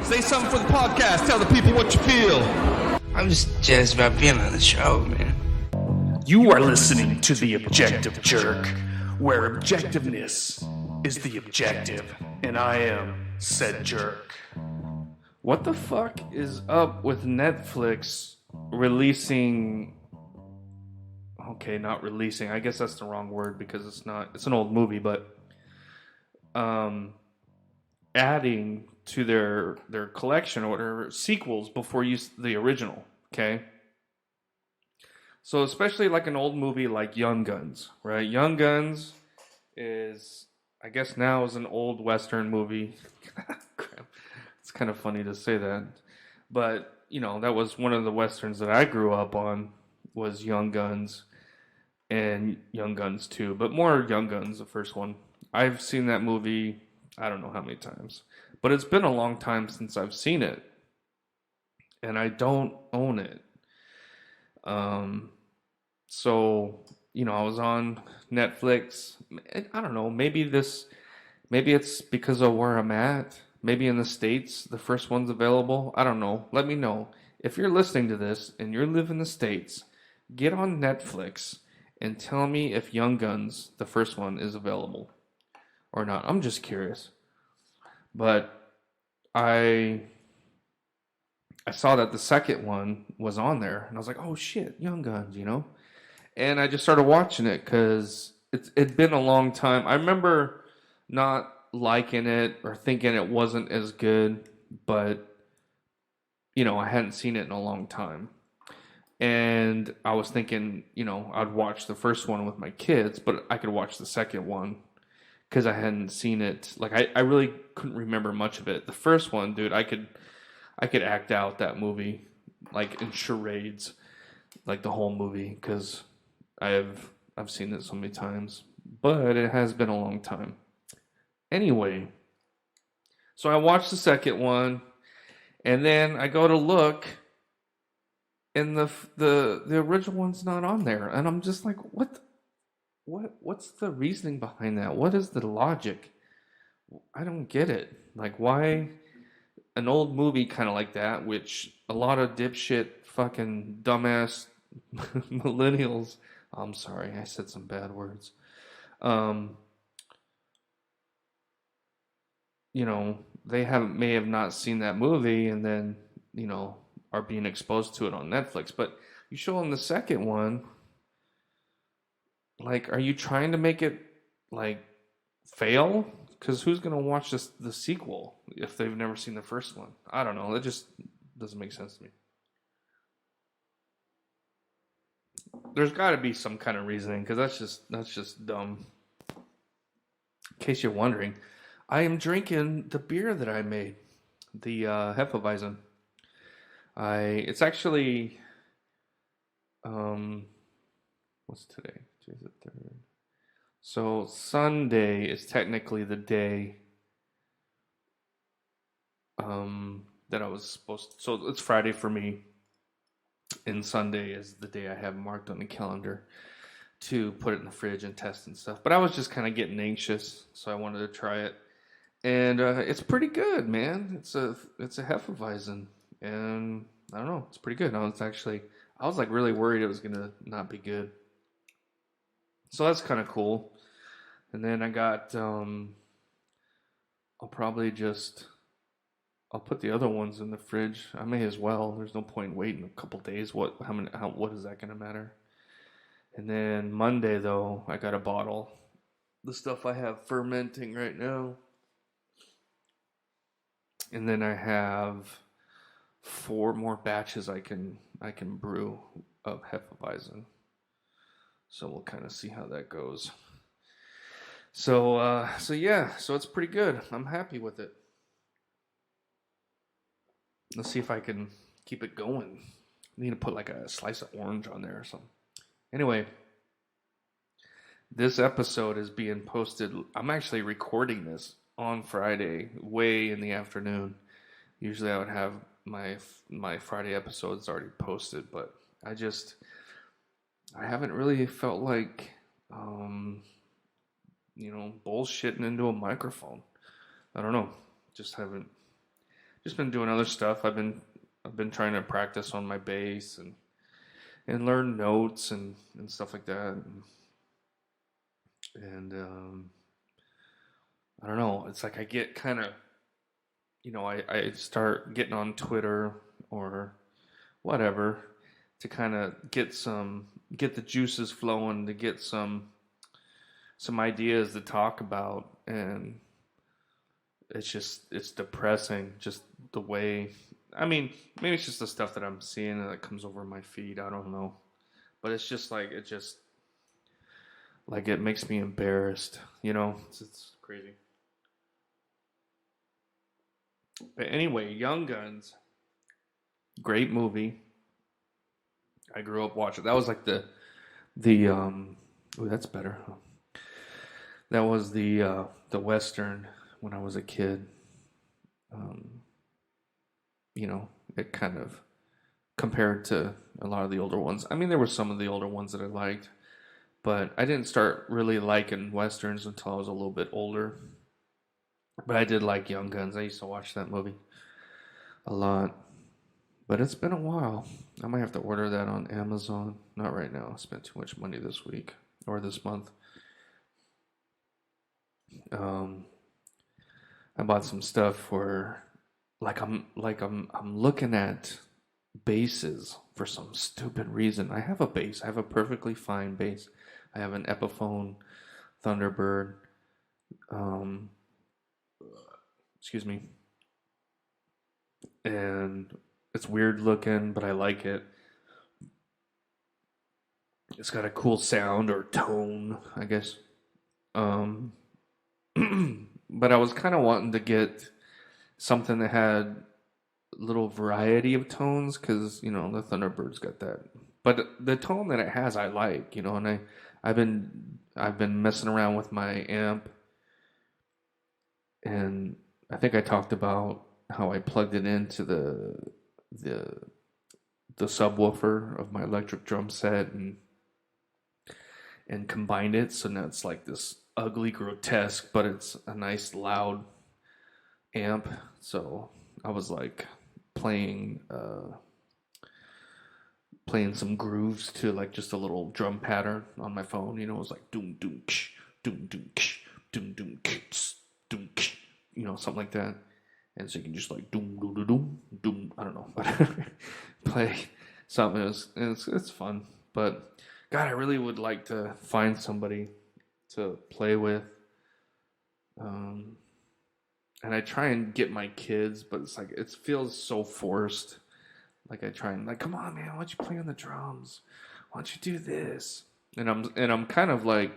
Say something for the podcast. Tell the people what you feel. I'm just jazzed about being on the show, man. You are listening to The Objective Jerk, where objectiveness is the objective, and I am said jerk. What the fuck is up with Netflix releasing... Okay, not releasing. I guess that's the wrong word because it's not... It's an old movie, but... adding to their collection or whatever sequels before the original, okay? So especially like an old movie like Young Guns, right? Young Guns is, I guess now is an old Western movie. Crap. It's kind of funny to say that. But, you know, that was one of the Westerns that I grew up on was Young Guns and Young Guns 2. But more Young Guns, the first one. I've seen that movie, I don't know how many times. But it's been a long time since I've seen it. And I don't own it. So, you know, I was on Netflix. I don't know, maybe it's because of where I'm at. Maybe in the States, the first one's available. I don't know. Let me know. If you're listening to this and you live in the States, get on Netflix and tell me if Young Guns, the first one, is available or not. I'm just curious. But I saw that the second one was on there, and I was like, oh shit, Young Guns, you know? And I just started watching it because it'd been a long time. I remember not liking it or thinking it wasn't as good, but, you know, I hadn't seen it in a long time. And I was thinking, you know, I'd watch the first one with my kids, but I could watch the second one because I hadn't seen it. Like, I really couldn't remember much of it. The first one, dude, I could act out that movie, like, in charades, like, the whole movie, because I've seen it so many times. But it has been a long time. Anyway, so I watched the second one, and then I go to look, and the original one's not on there, and I'm just like, what's the reasoning behind that? What is the logic? I don't get it. Like, why an old movie kind of like that, which a lot of dipshit fucking dumbass millennials, I'm sorry, I said some bad words. You know, they may have not seen that movie and then, you know, are being exposed to it on Netflix. But you show them the second one, like, are you trying to make it, like, fail? Because who's going to watch the sequel if they've never seen the first one? I don't know. That just doesn't make sense to me. There's got to be some kind of reasoning, because that's just dumb. In case you're wondering, I am drinking the beer that I made, the Hefeweizen. It's actually, what's today? Today's the 3rd. So Sunday is technically the day that I was supposed to. So it's Friday for me, and Sunday is the day I have marked on the calendar to put it in the fridge and test and stuff. But I was just kind of getting anxious, so I wanted to try it, and it's pretty good, man. It's a Hefeweizen, and I don't know, it's pretty good. I was like really worried it was gonna not be good. So that's kind of cool. And then I got, I'll put the other ones in the fridge. I may as well. There's no point in waiting a couple days. What is that going to matter? And then Monday, though, I got a bottle. The stuff I have fermenting right now. And then I have 4 more batches I can brew of Hefeweizen. So we'll kind of see how that goes. So yeah, so it's pretty good. I'm happy with it. Let's see if I can keep it going. I need to put like a slice of orange on there or something. Anyway, this episode is being posted. I'm actually recording this on Friday, way in the afternoon. Usually I would have my Friday episodes already posted, but I haven't really felt like, bullshitting into a microphone. I don't know. Just haven't just been doing other stuff. I've been trying to practice on my bass and learn notes and stuff like that. And I don't know. It's like I get kind of, I start getting on Twitter or whatever to kind of get the juices flowing, to get some ideas to talk about. And it's depressing just the way, I mean, maybe it's just the stuff that I'm seeing that comes over my feed. I don't know. But it's just like, it makes me embarrassed, it's crazy. But anyway, Young Guns, great movie. I grew up watching. That was like oh, that's better. That was the Western when I was a kid. Um, it kind of compared to a lot of the older ones. I mean, there were some of the older ones that I liked, but I didn't start really liking Westerns until I was a little bit older. But I did like Young Guns. I used to watch that movie a lot. But it's been a while. I might have to order that on Amazon. Not right now. I spent too much money this week or this month. I bought some stuff for I'm looking at basses for some stupid reason. I have a bass. I have a perfectly fine bass. I have an Epiphone Thunderbird. Excuse me. And it's weird looking, but I like it. It's got a cool sound or tone, I guess. Um, but I was kind of wanting to get something that had a little variety of tones because, the Thunderbird's got that. But the tone that it has, I like, and I've been messing around with my amp, and I think I talked about how I plugged it into the subwoofer of my electric drum set and combined it, so now it's like this ugly grotesque, but it's a nice loud amp. So I was like playing some grooves to like just a little drum pattern on my phone. It was like doom doom ksh, doom doom ksh, doom doom ksh, doom ksh, something like that. And so you can just like doom doom doom doom doom. I don't know, whatever. Play something. It's fun, but God, I really would like to find somebody to play with. And I try and get my kids, but it's like it feels so forced. Like I try and like, come on, man, why don't you play on the drums? Why don't you do this? And I'm kind of like,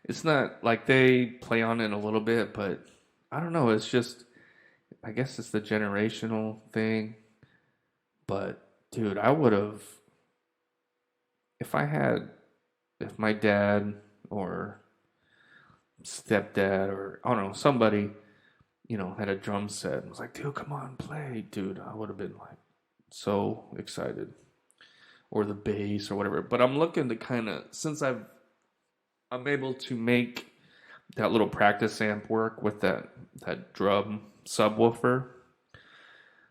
it's not like they play on it a little bit, but I don't know. It's just, I guess it's the generational thing. But dude, I would have, if my dad or stepdad or I don't know, somebody, had a drum set and was like, dude, come on, play, dude, I would have been like so excited. Or the bass or whatever. But I'm looking to kind of, since I'm able to make that little practice amp work with that drum subwoofer.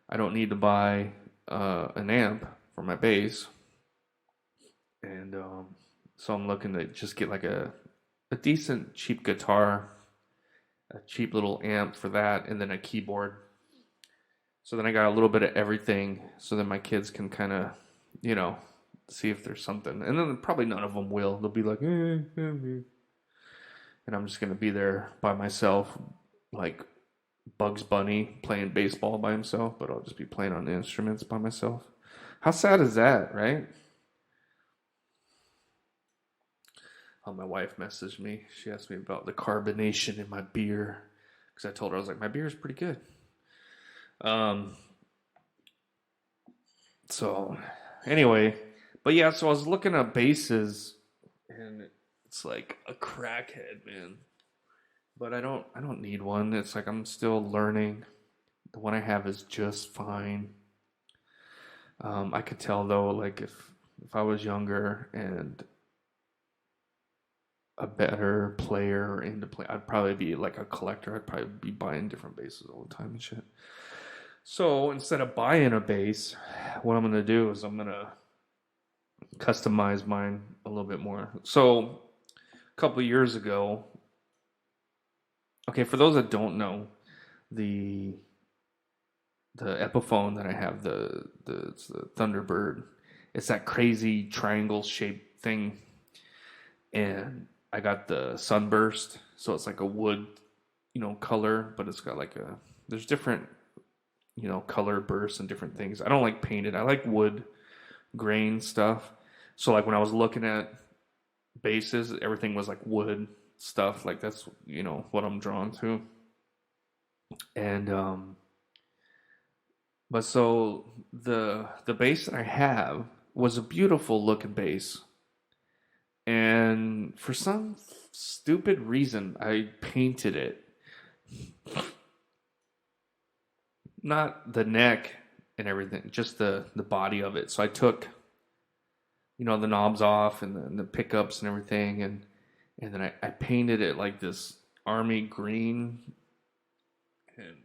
I don't need to buy an amp for my bass. And so I'm looking to just get like a decent cheap guitar, a cheap little amp for that, and then a keyboard. So then I got a little bit of everything so that my kids can kind of, see if there's something. And then probably none of them will. They'll be like, and I'm just going to be there by myself, like Bugs Bunny playing baseball by himself, but I'll just be playing on the instruments by myself. How sad is that, right? Oh, my wife messaged me. She asked me about the carbonation in my beer because I told her, I was like, my beer is pretty good. So anyway, but yeah, so I was looking at basses and it's like a crackhead, man. But I don't need one. It's like I'm still learning. The one I have is just fine. I could tell though, like if I was younger and a better player or into play. I'd probably be like a collector. I'd probably be buying different bases all the time and shit. So instead of buying a base, what I'm gonna do is I'm gonna customize mine a little bit more. So a couple of years ago, okay, for those that don't know, the Epiphone that I have, it's the Thunderbird, it's that crazy triangle shaped thing, and I got the Sunburst, so it's like a wood, color, but it's got like there's different, color bursts and different things. I don't like painted. I like wood grain stuff. So like when I was looking at bases, everything was like wood stuff. Like that's, what I'm drawn to. And but so the base that I have was a beautiful looking base. And for some stupid reason, I painted it. Not the neck and everything, just the body of it. So I took, the knobs off and the pickups and everything, and then I painted it like this army green. And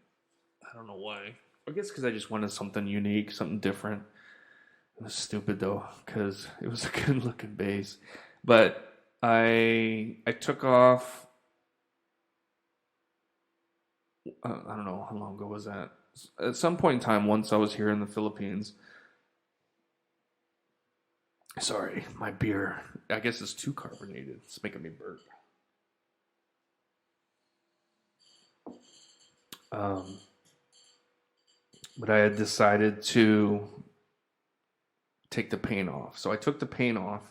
I don't know why. I guess because I just wanted something unique, something different. It was stupid though, because it was a good looking bass. But I took off. I don't know how long ago was that. At some point in time, once I was here in the Philippines. Sorry, my beer. I guess it's too carbonated. It's making me burp. But I had decided to take the paint off. So I took the paint off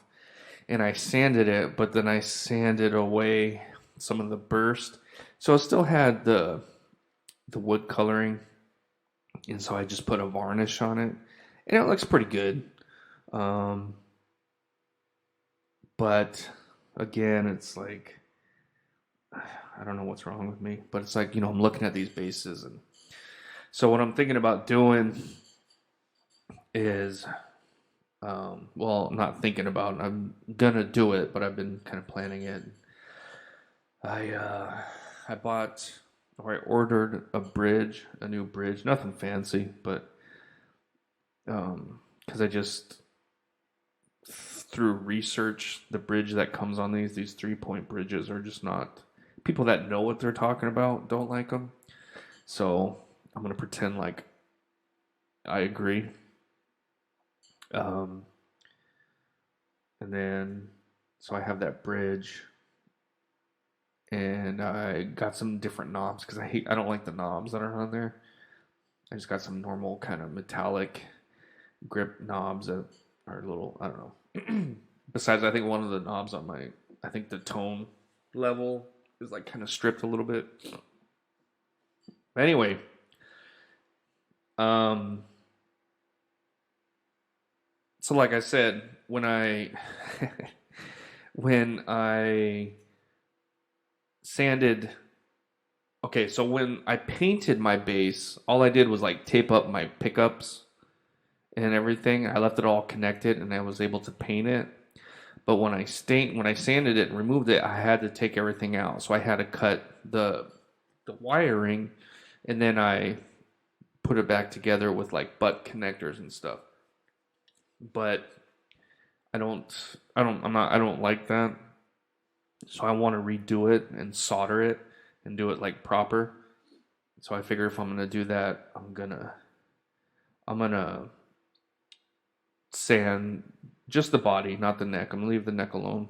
and I sanded it, but then I sanded away some of the burst. So it still had the wood coloring. And so I just put a varnish on it. And it looks pretty good. But again, it's like, I don't know what's wrong with me. But it's like, I'm looking at these bases. And so what I'm thinking about doing is, not thinking about it. I'm going to do it, but I've been kind of planning it. I ordered a new bridge, nothing fancy, but because I just, through research, the bridge that comes on these 3-point bridges are just not, people that know what they're talking about don't like them. So I'm going to pretend like I agree. And then, so I have that bridge. And I got some different knobs because I don't like the knobs that are on there. I just got some normal kind of metallic grip knobs that are a little, I don't know. Besides, I think one of the knobs on I think the tone level is like kind of stripped a little bit. But anyway, so like I said, when I sanded, okay, so when I painted my bass, all I did was like tape up my pickups and everything. I left it all connected and I was able to paint it. But when I sanded it and removed it, I had to take everything out. So I had to cut the wiring, and then I put it back together with like butt connectors and stuff. But I don't like that. So I want to redo it and solder it and do it like proper. So I figure if I'm gonna do that, I'm gonna sand just the body, not the neck. I'm gonna leave the neck alone,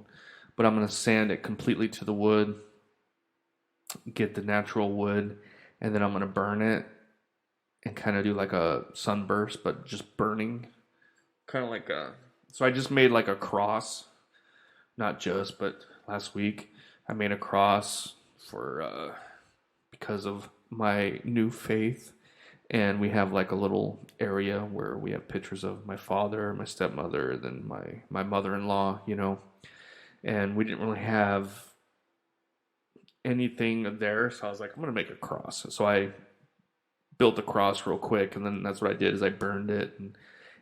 but I'm gonna sand it completely to the wood, get the natural wood, and then I'm gonna burn it and kind of do like a sunburst, but just burning, kind of like a. So I just made like a cross, but last week I made a cross for because of my new faith. And we have like a little area where we have pictures of my father, my stepmother, then my mother-in-law, and we didn't really have anything there. So I was like, I'm going to make a cross. So I built a cross real quick, and then that's what I did is I burned it and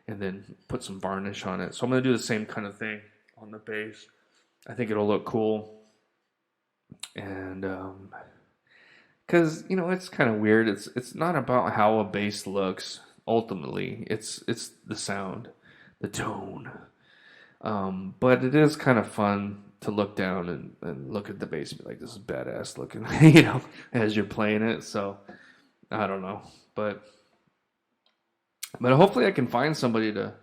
then put some varnish on it. So I'm going to do the same kind of thing on the base. I think it'll look cool. And because it's kind of weird. It's not about how a bass looks. Ultimately, it's the sound, the tone. But it is kind of fun to look down and look at the bass and be like, this is badass looking, as you're playing it. So I don't know, but hopefully I can find somebody to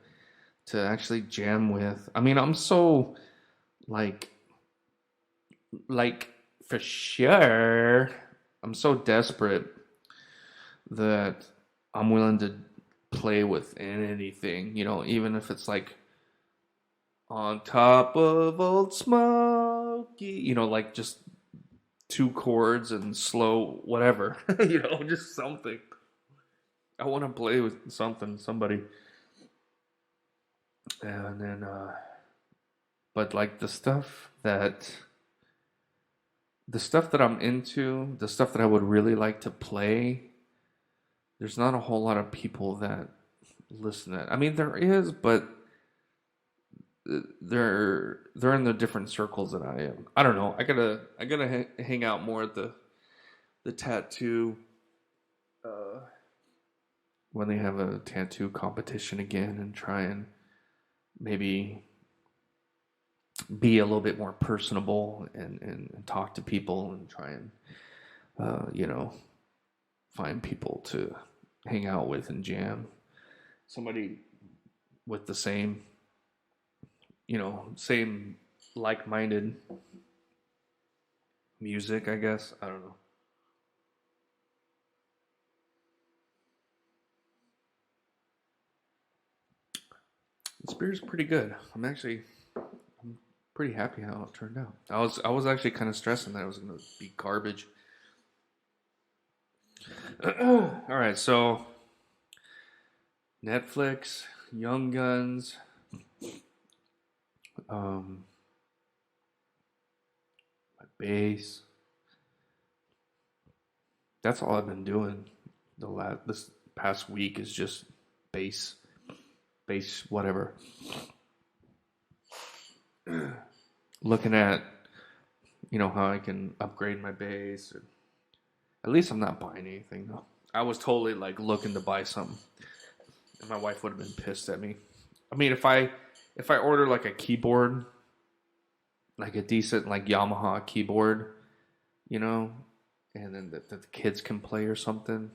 actually jam with. I mean, I'm so like for sure, I'm so desperate that I'm willing to play with anything, even if it's like on top of Old Smoky, like just two chords and slow whatever, just something. I want to play with somebody. And then but like the stuff that I'm into, the stuff that I would really like to play, there's not a whole lot of people that listen to it. I mean, there is, but they're in the different circles that I am. I don't know. I gotta hang out more at the tattoo when they have a tattoo competition again, and try and maybe be a little bit more personable and talk to people and try and find people to hang out with and jam. Somebody with the same same like-minded music, I guess. I don't know. This beer's pretty good. I'm pretty happy how it turned out. I was actually kind of stressing that it was going to be garbage. All right, so Netflix, Young Guns, my bass. That's all I've been doing. This past week is just bass, whatever. Looking at, how I can upgrade my bass. At least I'm not buying anything though. I was totally like looking to buy something, and my wife would have been pissed at me. I mean, if I order like a keyboard, like a decent like Yamaha keyboard, and then that the kids can play or something,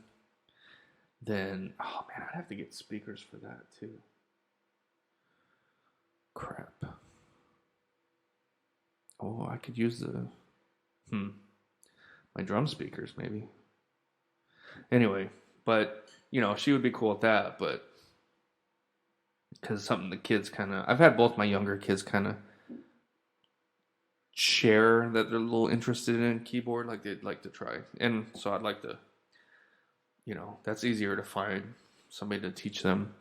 then oh man, I'd have to get speakers for that too. Crap. Oh, I could use my drum speakers maybe. Anyway, but she would be cool with that, but because something the kids kind of, I've had both my younger kids kind of share that they're a little interested in keyboard, like they'd like to try, and so I'd like to, that's easier to find somebody to teach them,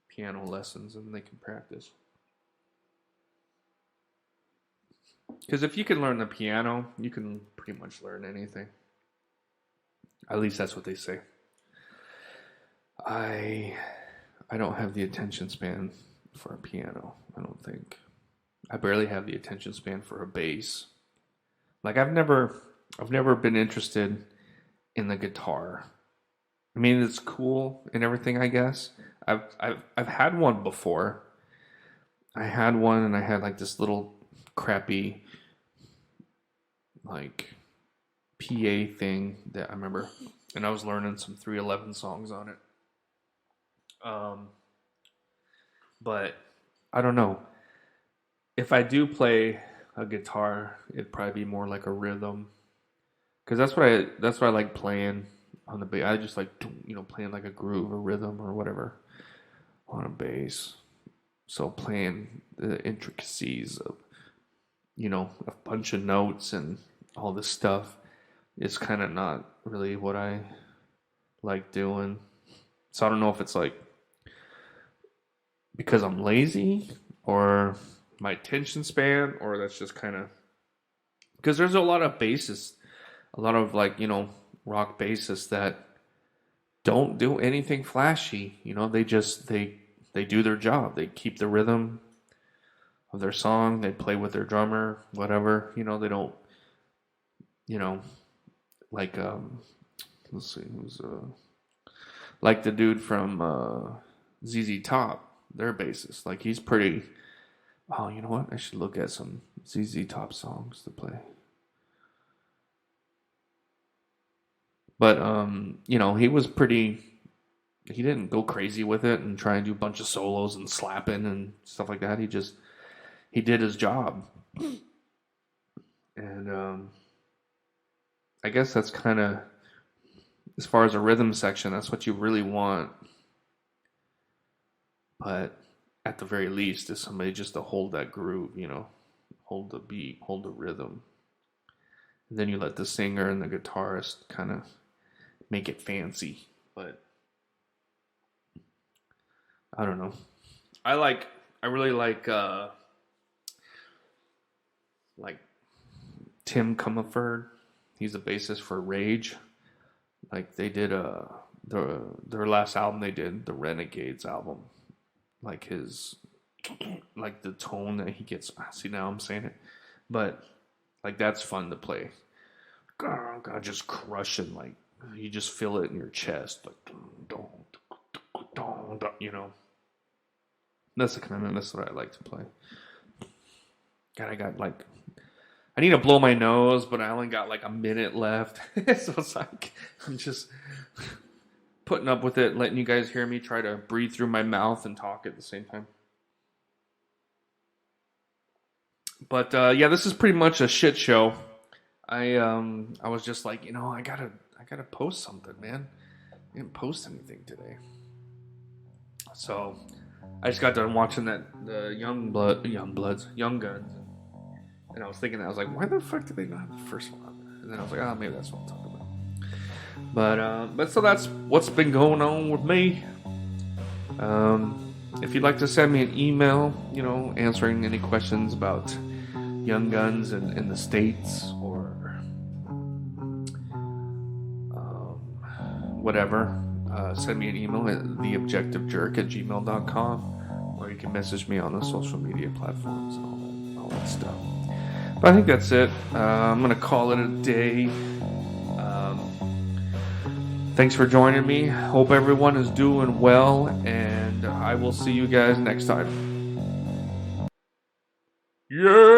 piano lessons, and they can practice. Because if you can learn the piano, you can pretty much learn anything. At least that's what they say. I don't have the attention span for a piano, I don't think. I barely have the attention span for a bass. Like I've never been interested in the guitar. I mean, it's cool and everything, I guess. I've had one before. I had one, and I had like this little crappy like PA thing that I remember, and I was learning some 311 songs on it. But I don't know. If I do play a guitar, it'd probably be more like a rhythm, because that's what I like playing on the bass. I just like playing like a groove or rhythm or whatever on a bass. So playing the intricacies of a bunch of notes and all this stuff is kind of not really what I like doing. So I don't know if it's like because I'm lazy or my attention span, or that's just kind of because there's a lot of bassists, a lot of like rock bassists that don't do anything flashy. They just they do their job. They keep the rhythm. of their song. They play with their drummer, whatever. They don't, like let's see, who's like the dude from ZZ Top, their bassist. Like he's pretty. Oh, you know what? I should look at some ZZ Top songs to play. But he was pretty. He didn't go crazy with it and try and do a bunch of solos and slapping and stuff like that. He did his job. And I guess that's kind of, as far as a rhythm section, that's what you really want. But at the very least, is somebody just to hold that groove, hold the beat, hold the rhythm. And then you let the singer and the guitarist kind of make it fancy. But I don't know. I really like Tim Comerford. He's a bassist for Rage. Like they did their last album they did, the Renegades album. Like the tone that he gets. See, now I'm saying it. But like that's fun to play. God, just crushing, like you just feel it in your chest, like That's what I like to play. God, I need to blow my nose, but I only got like a minute left. So it's like I'm just putting up with it, letting you guys hear me try to breathe through my mouth and talk at the same time. But yeah, this is pretty much a shit show. I was just like, I gotta post something, man. I didn't post anything today. So I just got done watching the Young Guns. And I was thinking, I was like, why the fuck did they not have the first one? And then I was like, maybe that's what I'm talking about. But so that's what's been going on with me. If you'd like to send me an email, answering any questions about Young Guns in the States or whatever, send me an email at theobjectivejerk@gmail.com, or you can message me on the social media platforms and all that stuff. But I think that's it. I'm going to call it a day. Thanks for joining me. Hope everyone is doing well, and I will see you guys next time. Yeah!